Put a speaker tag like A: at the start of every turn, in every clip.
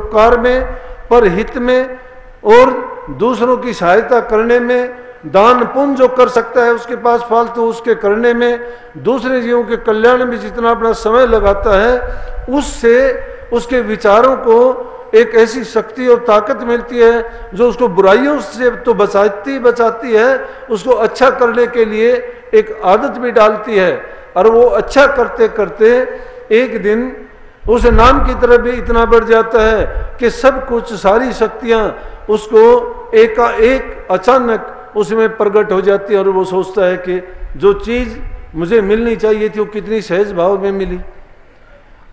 A: परोपकार में, परहित में और दूसरों की सहायता करने में, दान पुण्य जो कर सकता है उसके पास फालतू उसके करने में, दूसरे जीवों के कल्याण में जितना अपना समय लगाता है, उससे उसके विचारों को एक ऐसी शक्ति और ताकत मिलती है जो उसको बुराइयों से तो बचाती है, उसको अच्छा करने के लिए एक आदत भी डालती है। और वो अच्छा करते करते एक दिन उस नाम की तरफ भी इतना बढ़ जाता है कि सब कुछ, सारी शक्तियां उसको एकाएक अचानक उसमें प्रकट हो जाती है और वो सोचता है कि जो चीज मुझे मिलनी चाहिए थी वो कितनी सहज भाव में मिली।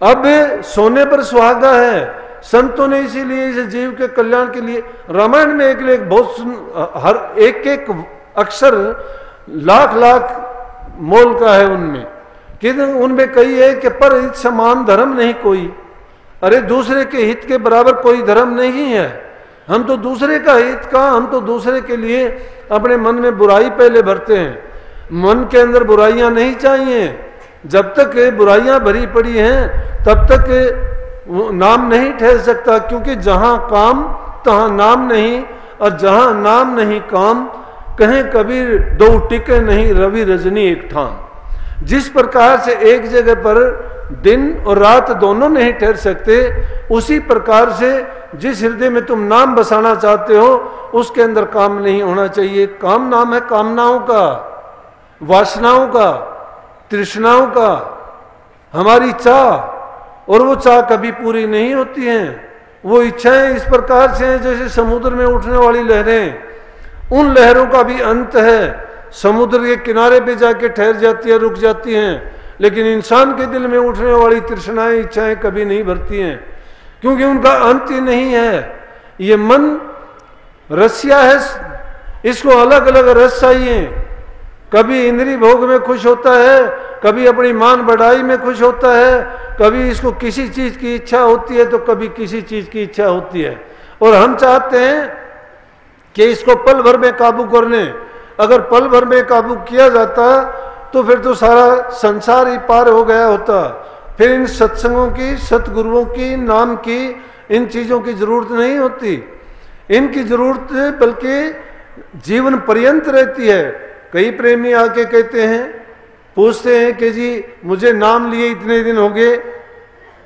A: अब सोने पर सुहागा है। संतों ने इसीलिए इस जीव के कल्याण के लिए रामायण में एक बहुत हर एक अक्षर लाख लाख मोल का है उनमें, कि उनमें कई है कि पर हित समान धर्म नहीं कोई। अरे दूसरे के हित के बराबर कोई धर्म नहीं है। हम तो दूसरे का हित का, हम तो दूसरे के लिए अपने मन में बुराई पहले भरते हैं। मन के अंदर बुराइयां नहीं चाहिए। जब तक बुराइयां भरी पड़ी हैं तब तक नाम नहीं ठहर सकता, क्योंकि जहां काम तहां नाम नहीं, और जहां नाम नहीं काम, कहें कबीर दो टिके नहीं रवि रजनी एक ठाम। जिस प्रकार से एक जगह पर दिन और रात दोनों नहीं ठहर सकते, उसी प्रकार से जिस हृदय में तुम नाम बसाना चाहते हो उसके अंदर काम नहीं होना चाहिए। काम नाम है कामनाओं का, वासनाओं का, तृष्णाओं का, हमारी चाह, और वो चाह कभी पूरी नहीं होती हैं। वो इच्छाएं इस प्रकार से हैं जैसे समुद्र में उठने वाली लहरें। उन लहरों का भी अंत है, समुद्र के किनारे पे जाके ठहर जाती है, रुक जाती हैं। लेकिन इंसान के दिल में उठने वाली तृष्णाएं, इच्छाएं कभी नहीं भरती हैं, क्योंकि उनका अंत ही नहीं है। ये मन रसिया है, इसको अलग अलग रस चाहिए। कभी इंद्रिय भोग में खुश होता है, कभी अपनी मान बढ़ाई में खुश होता है, कभी इसको किसी चीज की इच्छा होती है तो कभी किसी चीज की इच्छा होती है। और हम चाहते हैं कि इसको पल भर में काबू कर लें। अगर पल भर में काबू किया जाता तो फिर तो सारा संसार ही पार हो गया होता। फिर इन सत्संगों की, सतगुरुओं की, नाम की, इन चीजों की जरूरत नहीं होती। इनकी जरूरत बल्कि जीवन पर्यंत रहती है। कई प्रेमी आके कहते हैं, पूछते हैं कि जी मुझे नाम लिए इतने दिन हो गए,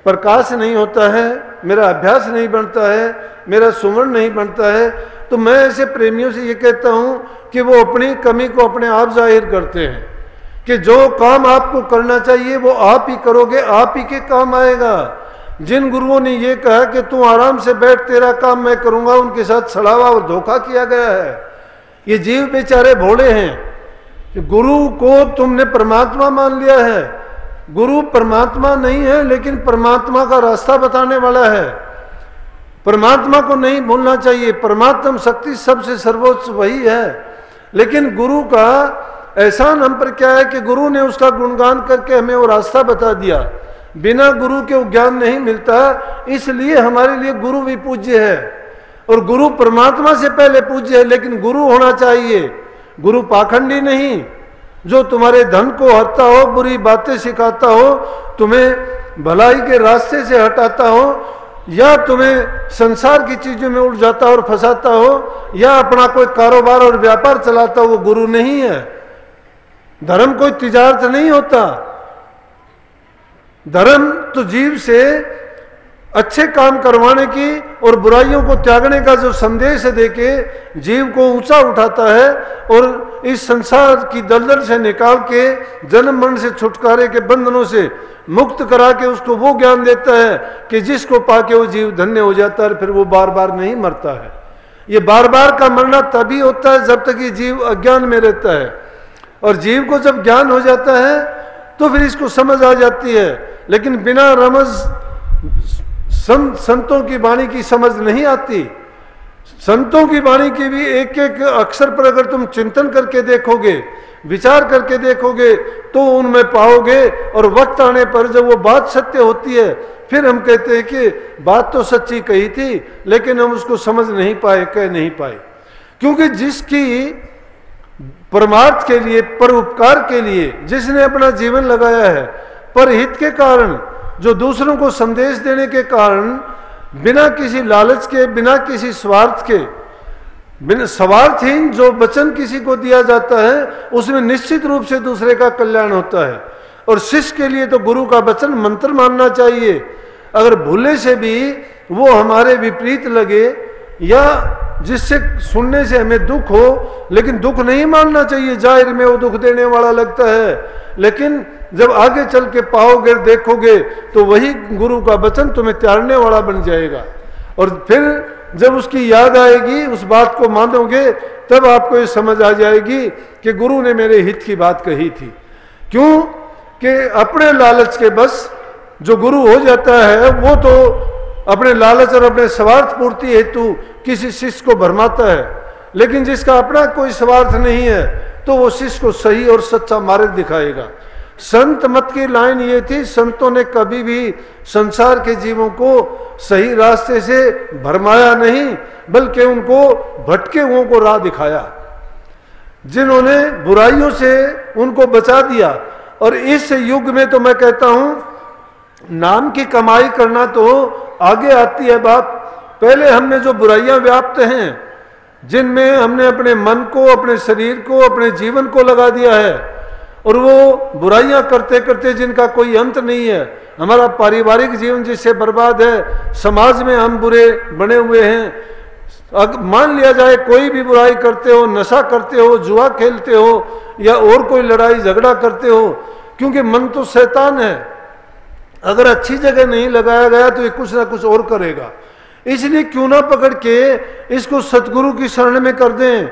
A: प्रकाश नहीं होता है, मेरा अभ्यास नहीं बनता है, मेरा सुमरण नहीं बनता है। तो मैं ऐसे प्रेमियों से ये कहता हूं कि वो अपनी कमी को अपने आप जाहिर करते हैं, कि जो काम आपको करना चाहिए वो आप ही करोगे, आप ही के काम आएगा। जिन गुरुओं ने ये कहा कि तू आराम से बैठ, तेरा काम मैं करूंगा, उनके साथ छलावा और धोखा किया गया है। ये जीव बेचारे भोले हैं। गुरु को तुमने परमात्मा मान लिया है। गुरु परमात्मा नहीं है, लेकिन परमात्मा का रास्ता बताने वाला है। परमात्मा को नहीं भूलना चाहिए। परमात्म शक्ति सबसे सर्वोच्च वही है। लेकिन गुरु का एहसान हम पर क्या है कि गुरु ने उसका गुणगान करके हमें वो रास्ता बता दिया। बिना गुरु के ज्ञान नहीं मिलता, इसलिए हमारे लिए गुरु भी पूज्य है। और गुरु परमात्मा से पहले पूज्य है, लेकिन गुरु होना चाहिए। गुरु पाखंडी नहीं, जो तुम्हारे धन को हरता हो, बुरी बातें सिखाता हो, तुम्हें भलाई के रास्ते से हटाता हो, या तुम्हें संसार की चीजों में उलझाता और फंसाता हो, या अपना कोई कारोबार और व्यापार चलाता हो, वो गुरु नहीं है। धर्म कोई तिजारत नहीं होता। धर्म तो जीव से अच्छे काम करवाने की और बुराइयों को त्यागने का जो संदेश देके जीव को ऊंचा उठाता है और इस संसार की दलदल से निकाल के जन्म मरण से छुटकारे के बंधनों से मुक्त करा के उसको वो ज्ञान देता है कि जिसको पाके वो जीव धन्य हो जाता है, फिर वो बार बार नहीं मरता है। ये बार बार का मरना तभी होता है जब तक ये जीव अज्ञान में रहता है। और जीव को जब ज्ञान हो जाता है तो फिर इसको समझ आ जाती है। लेकिन बिना रमज संतों की वाणी की समझ नहीं आती। संतों की वाणी की भी एक एक अक्षर पर अगर तुम चिंतन करके देखोगे, विचार करके देखोगे, तो उनमें पाओगे। और वक्त आने पर जब वो बात सत्य होती है, फिर हम कहते हैं कि बात तो सच्ची कही थी, लेकिन हम उसको समझ नहीं पाए, कह नहीं पाए। क्योंकि जिसकी परमार्थ के लिए, परोपकार के लिए जिसने अपना जीवन लगाया है, परहित के कारण, जो दूसरों को संदेश देने के कारण बिना किसी लालच के, बिना किसी स्वार्थ के, बिना स्वार्थहीन जो वचन किसी को दिया जाता है उसमें निश्चित रूप से दूसरे का कल्याण होता है। और शिष्य के लिए तो गुरु का वचन मंत्र मानना चाहिए। अगर भूले से भी वो हमारे विपरीत लगे या जिससे सुनने से हमें दुख हो, लेकिन दुख नहीं मानना चाहिए। जाहिर में वो दुख देने वाला लगता है, लेकिन जब आगे चल के पाओगे, देखोगे तो वही गुरु का वचन तुम्हें त्यागने वाला बन जाएगा। और फिर जब उसकी याद आएगी, उस बात को मानोगे, तब आपको ये समझ आ जाएगी कि गुरु ने मेरे हित की बात कही थी। क्यों कि अपने लालच के बस जो गुरु हो जाता है वो तो अपने लालच और अपने स्वार्थ पूर्ति हेतु किसी शिष्य को भरमाता है, लेकिन जिसका अपना कोई स्वार्थ नहीं है तो वो शिष्य को सही और सच्चा मार्ग दिखाएगा। संत मत की लाइन ये थी, संतों ने कभी भी संसार के जीवों को सही रास्ते से भरमाया नहीं, बल्कि उनको भटके हुओं को राह दिखाया, जिन्होंने बुराइयों से उनको बचा दिया। और इस युग में तो मैं कहता हूं नाम की कमाई करना तो आगे आती है बात। पहले हमने जो बुराइयां व्याप्त हैं, जिनमें हमने अपने मन को, अपने शरीर को, अपने जीवन को लगा दिया है, और वो बुराइयां करते करते जिनका कोई अंत नहीं है, हमारा पारिवारिक जीवन जिससे बर्बाद है, समाज में हम बुरे बने हुए हैं। अगर मान लिया जाए कोई भी बुराई करते हो, नशा करते हो, जुआ खेलते हो या और कोई लड़ाई झगड़ा करते हो, क्योंकि मन तो शैतान है, अगर अच्छी जगह नहीं लगाया गया तो ये कुछ ना कुछ और करेगा। इसलिए क्यों ना पकड़ के इसको सतगुरु की शरण में कर दें,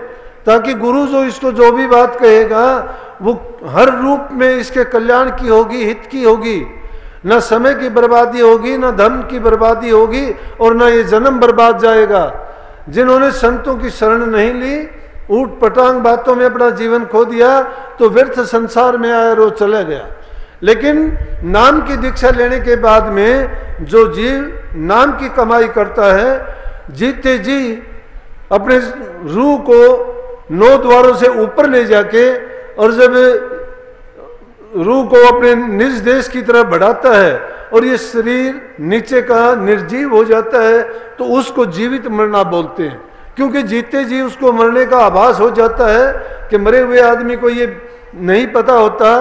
A: ताकि गुरु जो इसको जो भी बात कहेगा वो हर रूप में इसके कल्याण की होगी, हित की होगी। न समय की बर्बादी होगी, न धन की बर्बादी होगी, और न ये जन्म बर्बाद जाएगा। जिन्होंने संतों की शरण नहीं ली, ऊट पटांग बातों में अपना जीवन खो दिया, तो व्यर्थ संसार में आया रो चला गया। लेकिन नाम की दीक्षा लेने के बाद में जो जीव नाम की कमाई करता है, जीते जी अपने रूह को 9 द्वारों से ऊपर ले जाके, और जब रूह को अपने निज देश की तरफ बढ़ाता है और ये शरीर नीचे का निर्जीव हो जाता है, तो उसको जीवित मरना बोलते हैं। क्योंकि जीते जी उसको मरने का आभास हो जाता है कि मरे हुए आदमी को ये नहीं पता होता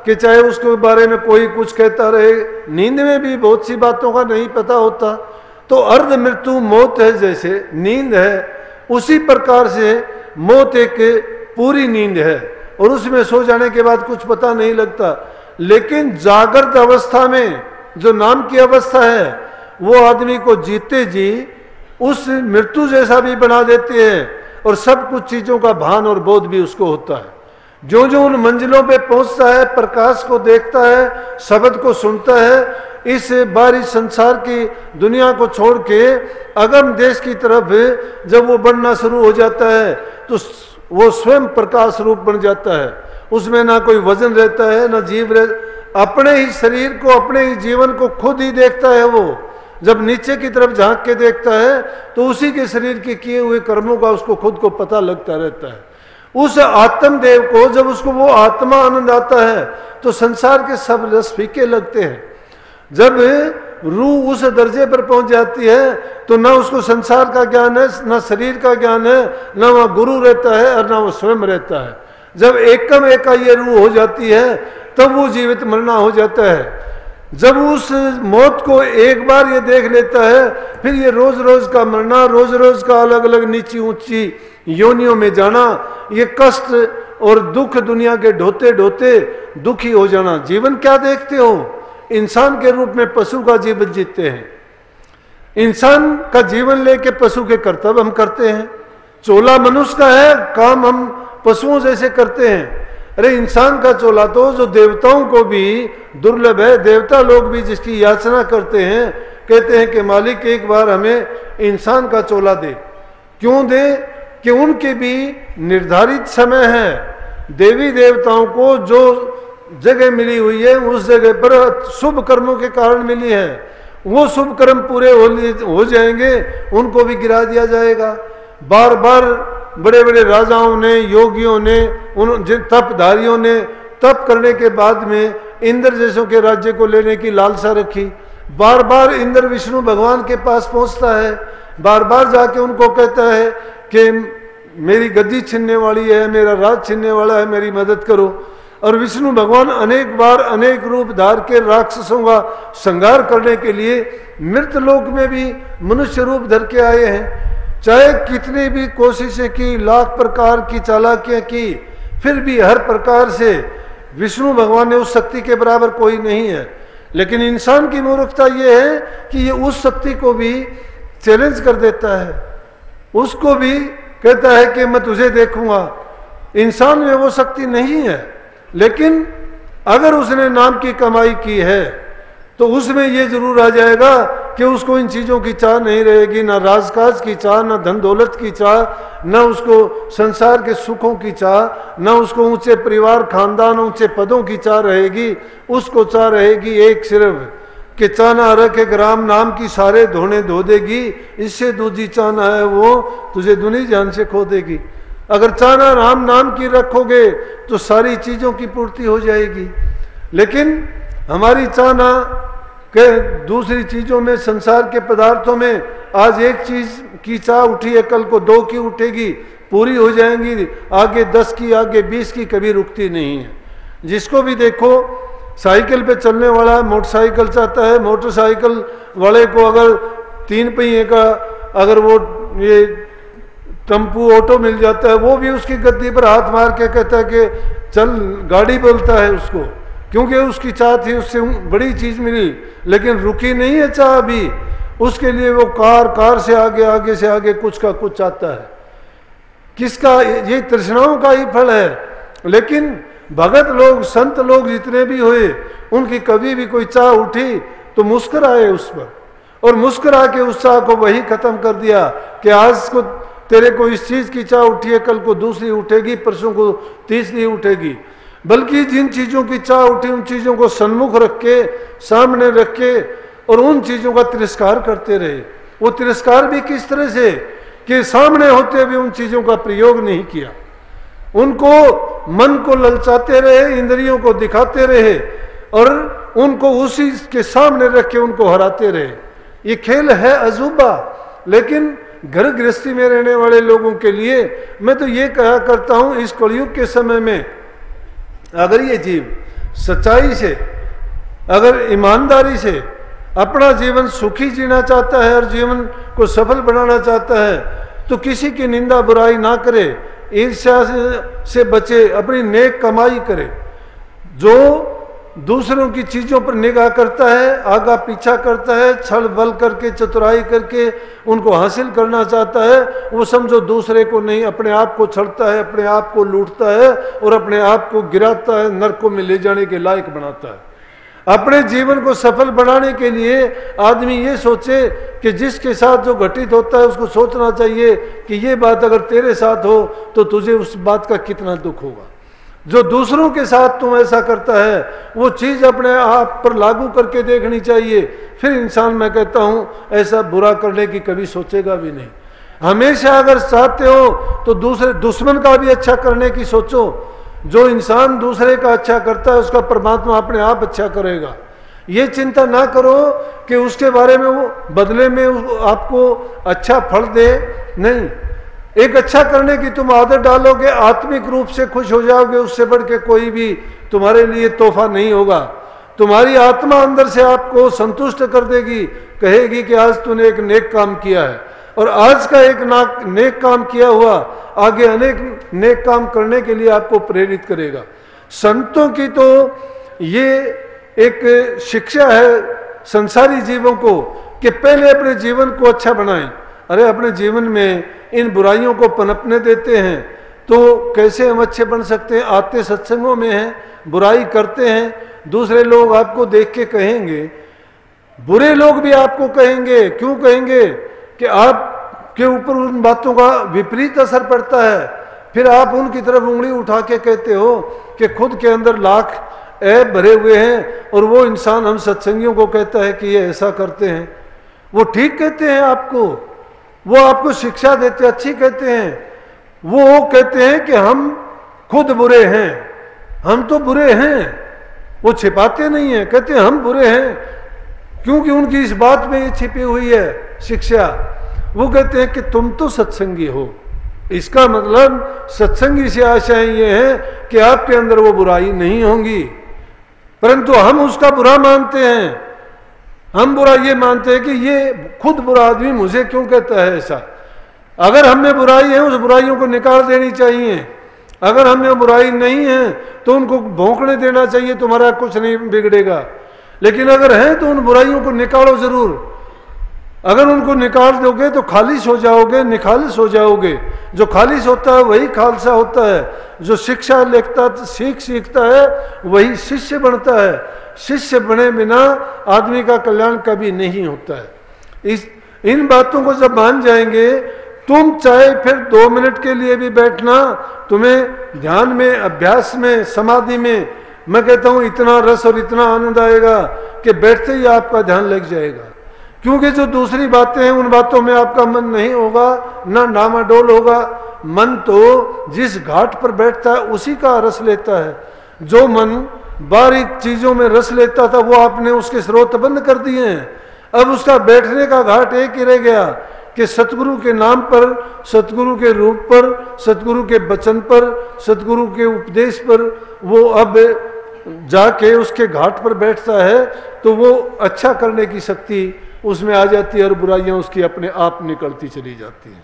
A: कि चाहे उसके बारे में कोई कुछ कहता रहे, नींद में भी बहुत सी बातों का नहीं पता होता। तो अर्ध मृत्यु मौत है, जैसे नींद है, उसी प्रकार से मौत एक पूरी नींद है, और उसमें सो जाने के बाद कुछ पता नहीं लगता। लेकिन जागृत अवस्था में जो नाम की अवस्था है, वो आदमी को जीते जी उस मृत्यु जैसा भी बना देते हैं, और सब कुछ चीजों का भान और बोध भी उसको होता है। जो जो उन मंजिलों पे पहुंचता है, प्रकाश को देखता है, शब्द को सुनता है, इस बाहरी संसार की दुनिया को छोड़ के अगम देश की तरफ जब वो बढ़ना शुरू हो जाता है, तो वो स्वयं प्रकाश रूप बन जाता है। उसमें ना कोई वजन रहता है, ना जीव अपने ही शरीर को, अपने ही जीवन को खुद ही देखता है। वो जब नीचे की तरफ झांक के देखता है तो उसी के शरीर के किए हुए कर्मों का उसको खुद को पता लगता रहता है। उस आत्मदेव को जब उसको वो आत्मा आनंद आता है तो संसार के सब रस फीके लगते हैं। जब रूह उस दर्जे पर पहुंच जाती है तो ना उसको संसार का ज्ञान है, ना शरीर का ज्ञान है, ना वह गुरु रहता है और ना वो स्वयं रहता है। जब एकम एका ये रूह हो जाती है तब वो जीवित मरना हो जाता है। जब उस मौत को एक बार ये देख लेता है, फिर ये रोज रोज का मरना, रोज रोज का अलग अलग नीची ऊंची योनियों में जाना, ये कष्ट और दुख दुनिया के ढोते ढोते दुखी हो जाना। जीवन क्या देखते हो? इंसान के रूप में पशु का जीवन जीते हैं। इंसान का जीवन लेके पशु के कर्तव्य हम करते हैं। चोला मनुष्य का है, काम हम पशुओं जैसे करते हैं। अरे इंसान का चोला तो जो देवताओं को भी दुर्लभ है, देवता लोग भी जिसकी याचना करते हैं, कहते हैं कि मालिक एक बार हमें इंसान का चोला दे। क्यों दे? कि उनके भी निर्धारित समय है। देवी देवताओं को जो जगह मिली हुई है उस जगह पर शुभ कर्मों के कारण मिली है, वो शुभ कर्म पूरे हो जाएंगे, उनको भी गिरा दिया जाएगा। बार बार बड़े बड़े राजाओं ने, योगियों ने, उन तपधारियों ने तप करने के बाद में इंद्र जैसों के राज्य को लेने की लालसा रखी, बार बार इंद्र विष्णु भगवान के पास पहुंचता है, बार बार जाके उनको कहता है कि मेरी गद्दी छीनने वाली है, मेरा राज छीनने वाला है, मेरी मदद करो। और विष्णु भगवान अनेक बार अनेक रूप धार के राक्षसों का संहार करने के लिए मृत लोक में भी मनुष्य रूप धर के आए हैं। चाहे कितनी भी कोशिशें की, लाख प्रकार की चालाकियां की, फिर भी हर प्रकार से विष्णु भगवान ने उस शक्ति के बराबर कोई नहीं है। लेकिन इंसान की मूर्खता यह है कि ये उस शक्ति को भी चैलेंज कर देता है, उसको भी कहता है कि मैं तुझे देखूंगा। इंसान में वो शक्ति नहीं है, लेकिन अगर उसने नाम की कमाई की है तो उसमें ये जरूर आ जाएगा कि उसको इन चीज़ों की चाह नहीं रहेगी, ना राजकाज की चाह, ना धन दौलत की चाह, ना उसको संसार के सुखों की चाह, ना उसको ऊंचे परिवार खानदान ऊंचे पदों की चाह रहेगी। उसको चाह रहेगी एक सिर्फ कि चाहना रखे राम नाम की सारे धोने धो देगी, इससे दूजी चाहना है वो तुझे दुनिया जान से खो देगी। अगर चाहना राम नाम की रखोगे तो सारी चीज़ों की पूर्ति हो जाएगी। लेकिन हमारी चाहना के दूसरी चीज़ों में, संसार के पदार्थों में, आज एक चीज़ की चाह उठी है, कल को 2 की उठेगी, पूरी हो जाएंगी, आगे 10 की, आगे 20 की, कभी रुकती नहीं है। जिसको भी देखो, साइकिल पे चलने वाला मोटरसाइकिल चाहता है, मोटरसाइकिल वाले को अगर 3 पहिए का अगर वो ये टेम्पू ऑटो मिल जाता है, वो भी उसकी गद्दी पर हाथ मार के कहता है कि चल, गाड़ी बोलता है उसको, क्योंकि उसकी चाह थी, उससे बड़ी चीज़ मिली, लेकिन रुकी नहीं है चाह अभी। उसके लिए वो कार से आगे, आगे से आगे कुछ का कुछ चाहता है। किसका? ये तृष्णाओं का ही फल है। लेकिन भगत लोग, संत लोग जितने भी हुए, उनकी कभी भी कोई चाह उठी तो मुस्कुराए उस पर, और मुस्कुरा के उस चाह को वही खत्म कर दिया कि आज को तेरे को इस चीज़ की चाह उठी है, कल को दूसरी उठेगी, परसों को तीसरी उठेगी। बल्कि जिन चीज़ों की चाह उठी उन चीज़ों को सन्मुख रख के, सामने रख के, और उन चीज़ों का तिरस्कार करते रहे। वो तिरस्कार भी किस तरह से कि सामने होते हुए उन चीज़ों का प्रयोग नहीं किया, उनको मन को ललचाते रहे, इंद्रियों को दिखाते रहे, और उनको उसी के सामने रख के उनको हराते रहे। ये खेल है अजूबा। लेकिन घर गृहस्थी में रहने वाले लोगों के लिए मैं तो ये कहा करता हूँ, इस कलयुग के समय में अगर ये जीव सच्चाई से, अगर ईमानदारी से अपना जीवन सुखी जीना चाहता है और जीवन को सफल बनाना चाहता है, तो किसी की निंदा बुराई ना करे, ईर्ष्या से बचे, अपनी नेक कमाई करे। जो दूसरों की चीज़ों पर निगाह करता है, आगा पीछा करता है, छल बल करके, चतुराई करके उनको हासिल करना चाहता है, वो समझो दूसरे को नहीं, अपने आप को छलता है, अपने आप को लूटता है और अपने आप को गिराता है, नरकों में ले जाने के लायक बनाता है। अपने जीवन को सफल बनाने के लिए आदमी ये सोचे कि जिसके साथ जो घटित होता है उसको सोचना चाहिए कि ये बात अगर तेरे साथ हो तो तुझे उस बात का कितना दुख होगा। जो दूसरों के साथ तुम ऐसा करता है वो चीज़ अपने आप पर लागू करके देखनी चाहिए। फिर इंसान, मैं कहता हूँ, ऐसा बुरा करने की कभी सोचेगा भी नहीं। हमेशा अगर चाहते हो तो दूसरे दुश्मन का भी अच्छा करने की सोचो। जो इंसान दूसरे का अच्छा करता है उसका परमात्मा अपने आप अच्छा करेगा। ये चिंता ना करो कि उसके बारे में वो बदले में आपको अच्छा फल दे, नहीं। एक अच्छा करने की तुम आदत डालोगे, आत्मिक रूप से खुश हो जाओगे, उससे बढ़ के कोई भी तुम्हारे लिए तोहफा नहीं होगा। तुम्हारी आत्मा अंदर से आपको संतुष्ट कर देगी, कहेगी कि आज तूने एक नेक काम किया है, और आज का एक नेक काम किया हुआ आगे अनेक नेक काम करने के लिए आपको प्रेरित करेगा। संतों की तो ये एक शिक्षा है संसारी जीवों को कि पहले अपने जीवन को अच्छा बनाएं। अरे अपने जीवन में इन बुराइयों को पनपने देते हैं तो कैसे हम अच्छे बन सकते हैं? आते सत्संगों में हैं, बुराई करते हैं, दूसरे लोग आपको देख के कहेंगे, बुरे लोग भी आपको कहेंगे। क्यों कहेंगे? कि आपके ऊपर उन बातों का विपरीत असर पड़ता है। फिर आप उनकी तरफ उंगली उठा के कहते हो कि खुद के अंदर लाख ऐब भरे हुए हैं, और वो इंसान हम सत्संगियों को कहता है कि ये ऐसा करते हैं। वो ठीक कहते हैं आपको, वो आपको शिक्षा देते अच्छी कहते हैं। वो कहते हैं कि हम खुद बुरे हैं, हम तो बुरे हैं। वो छिपाते नहीं हैं, कहते हैं हम बुरे हैं। क्योंकि उनकी इस बात में ये छिपी हुई है शिक्षा। वो कहते हैं कि तुम तो सत्संगी हो, इसका मतलब सत्संगी से आशाएं ये है कि आपके अंदर वो बुराई नहीं होंगी, परंतु हम उसका बुरा मानते हैं। हम बुरा ये मानते हैं कि ये खुद बुरा आदमी मुझे क्यों कहता है ऐसा। अगर हम में बुराई है, उस बुराइयों को निकाल देनी चाहिए। अगर हम में बुराई नहीं है तो उनको भौंकने देना चाहिए, तुम्हारा कुछ नहीं बिगड़ेगा। लेकिन अगर है तो उन बुराइयों को निकालो जरूर। अगर उनको निकाल दोगे तो खालिश हो जाओगे, निखालिश हो जाओगे। जो खालिश होता है वही खालसा होता है। जो शिक्षा सीखता है वही शिष्य बनता है। शिष्य बने बिना आदमी का कल्याण कभी नहीं होता है। इन बातों को जब मान जाएंगे, तुम चाहे फिर 2 मिनट के लिए भी बैठना, तुम्हें ध्यान में, अभ्यास में, समाधि में, मैं कहता हूं इतना रस और इतना आनंद आएगा कि बैठते ही आपका ध्यान लग जाएगा। क्योंकि जो दूसरी बातें हैं उन बातों में आपका मन नहीं होगा, ना डामाडोल होगा। मन तो जिस घाट पर बैठता है उसी का रस लेता है। जो मन बारीक चीजों में रस लेता था वो आपने उसके स्रोत बंद कर दिए हैं। अब उसका बैठने का घाट एक ही रह गया कि सतगुरु के नाम पर, सतगुरु के रूप पर, सतगुरु के वचन पर, सतगुरु के उपदेश पर वो अब जाके उसके घाट पर बैठता है तो वो अच्छा करने की शक्ति उसमें आ जाती है और बुराइयां उसकी अपने आप निकलती चली जाती हैं।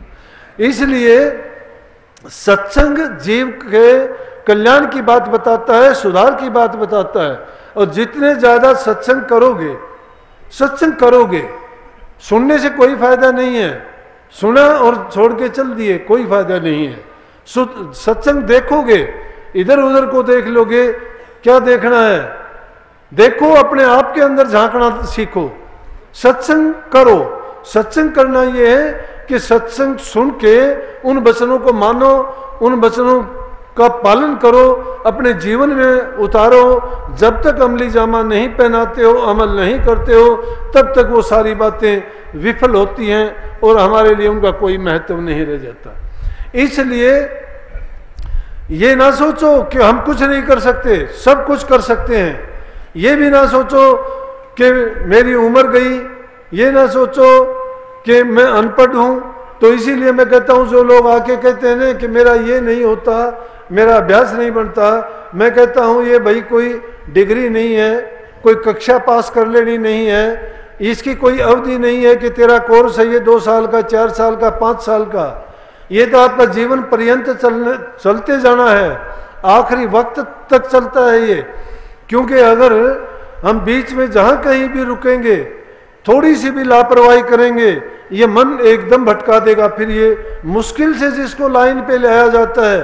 A: इसलिए सत्संग जीव के कल्याण की बात बताता है, सुधार की बात बताता है। और जितने ज्यादा सत्संग करोगे, सुनने से कोई फायदा नहीं है। सुना और छोड़ के चल दिए, कोई फायदा नहीं है। सत्संग देखोगे, इधर उधर को देख लोगे, क्या देखना है? देखो, अपने आप के अंदर झांकना सीखो। सत्संग करो। सत्संग करना यह है कि सत्संग सुन के उन वचनों को मानो, उन वचनों का पालन करो, अपने जीवन में उतारो। जब तक अमली जामा नहीं पहनाते हो, अमल नहीं करते हो, तब तक वो सारी बातें विफल होती हैं और हमारे लिए उनका कोई महत्व नहीं रह जाता। इसलिए ये ना सोचो कि हम कुछ नहीं कर सकते, सब कुछ कर सकते हैं। ये भी ना सोचो कि मेरी उम्र गई, ये ना सोचो कि मैं अनपढ़ हूं। तो इसीलिए मैं कहता हूं, जो लोग आके कहते हैं ना कि मेरा ये नहीं होता, मेरा अभ्यास नहीं बनता, मैं कहता हूं ये भाई कोई डिग्री नहीं है, कोई कक्षा पास कर लेनी नहीं है, इसकी कोई अवधि नहीं है कि तेरा कोर्स है ये 2 साल का, 4 साल का, 5 साल का। ये तो आपका जीवन पर्यंत चलते जाना है, आखिरी वक्त तक चलता है ये। क्योंकि अगर हम बीच में जहां कहीं भी रुकेंगे, थोड़ी सी भी लापरवाही करेंगे, ये मन एकदम भटका देगा। फिर ये मुश्किल से जिसको लाइन पे लाया जाता है,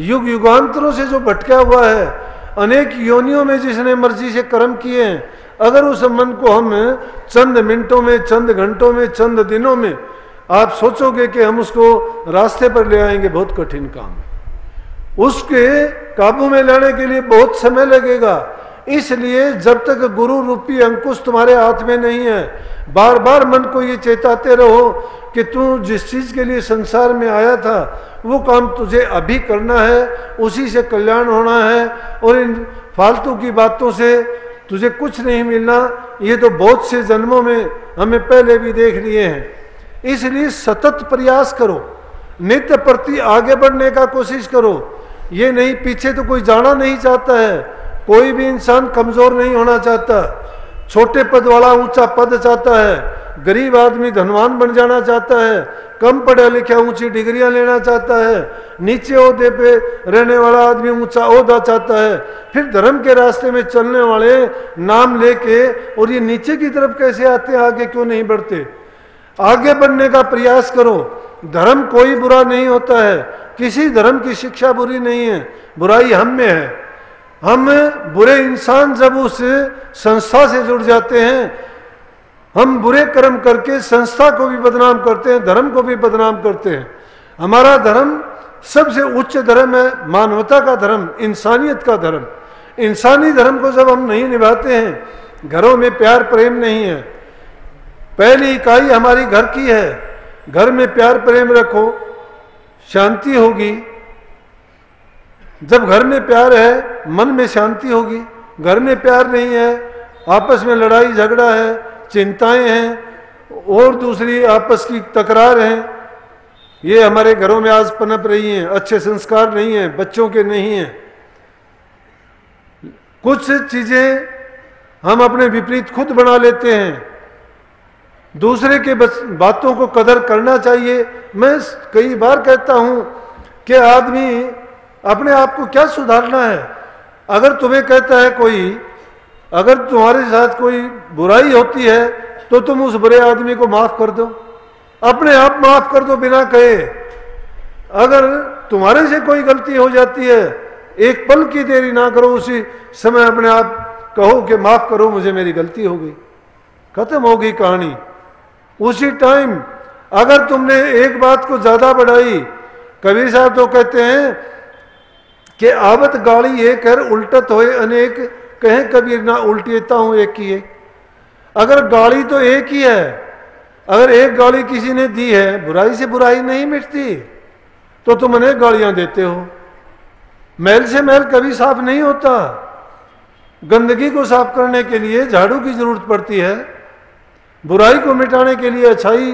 A: युग युगांतरों से जो भटका हुआ है, अनेक योनियों में जिसने मर्जी से कर्म किए हैं, अगर उस मन को हम चंद मिनटों में, चंद घंटों में, चंद दिनों में आप सोचोगे कि हम उसको रास्ते पर ले आएंगे, बहुत कठिन काम है। उसके काबू में लाने के लिए बहुत समय लगेगा। इसलिए जब तक गुरु रूपी अंकुश तुम्हारे हाथ में नहीं है, बार बार मन को ये चेताते रहो कि तू जिस चीज के लिए संसार में आया था वो काम तुझे अभी करना है, उसी से कल्याण होना है, और इन फालतू की बातों से तुझे कुछ नहीं मिलना। ये तो बहुत से जन्मों में हमें पहले भी देख लिए हैं। इसलिए सतत प्रयास करो, नित्य प्रति आगे बढ़ने का कोशिश करो। ये नहीं, पीछे तो कोई जाना नहीं चाहता है, कोई भी इंसान कमजोर नहीं होना चाहता। छोटे पद वाला ऊंचा पद चाहता है, गरीब आदमी धनवान बन जाना चाहता है, कम पढ़ा लिखा ऊंची डिग्रियां लेना चाहता है, नीचे ओहदे पे रहने वाला आदमी ऊंचा ओहदा चाहता है। फिर धर्म के रास्ते में चलने वाले नाम लेके और ये नीचे की तरफ कैसे आते हैं, आगे क्यों नहीं बढ़ते? आगे बढ़ने का प्रयास करो। धर्म कोई बुरा नहीं होता है, किसी धर्म की शिक्षा बुरी नहीं है, बुराई हम में है। हम बुरे इंसान जब उस संस्था से जुड़ जाते हैं, हम बुरे कर्म करके संस्था को भी बदनाम करते हैं, धर्म को भी बदनाम करते हैं। हमारा धर्म सबसे उच्च धर्म है, मानवता का धर्म, इंसानियत का धर्म। इंसानी धर्म को जब हम नहीं निभाते हैं, घरों में प्यार प्रेम नहीं है। पहली इकाई हमारी घर की है, घर में प्यार प्रेम रखो, शांति होगी। जब घर में प्यार है, मन में शांति होगी। घर में प्यार नहीं है, आपस में लड़ाई झगड़ा है, चिंताएं हैं और दूसरी आपस की तकरार है। ये हमारे घरों में आज पनप रही हैं। अच्छे संस्कार नहीं हैं, बच्चों के नहीं हैं। कुछ चीजें हम अपने विपरीत खुद बना लेते हैं। दूसरे के बातों को कदर करना चाहिए। मैं कई बार कहता हूं कि आदमी अपने आप को क्या सुधारना है। अगर तुम्हें कहता है कोई, अगर तुम्हारे साथ कोई बुराई होती है तो तुम उस बुरे आदमी को माफ कर दो, अपने आप माफ कर दो बिना कहे। अगर तुम्हारे से कोई गलती हो जाती है, एक पल की देरी ना करो, उसी समय अपने आप कहो कि माफ करो, मुझे मेरी गलती हो गई, खत्म हो गई कहानी उसी टाइम। अगर तुमने एक बात को ज्यादा बढ़ाई, कबीर साहब तो कहते हैं कि आवत गाड़ी एक है उल्टत होए अनेक, कहें कबीर ना उल्टीता हूं एक ही एक। अगर गाली तो एक ही है, अगर एक गाली किसी ने दी है, बुराई से बुराई नहीं मिटती, तो तुम अनेक गालियां देते हो। मैल से मैल कभी साफ नहीं होता। गंदगी को साफ करने के लिए झाड़ू की जरूरत पड़ती है, बुराई को मिटाने के लिए अच्छाई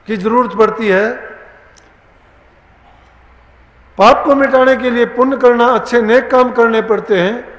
A: की जरूरत पड़ती है, पाप को मिटाने के लिए पुण्य करना, अच्छे नेक काम करने पड़ते हैं।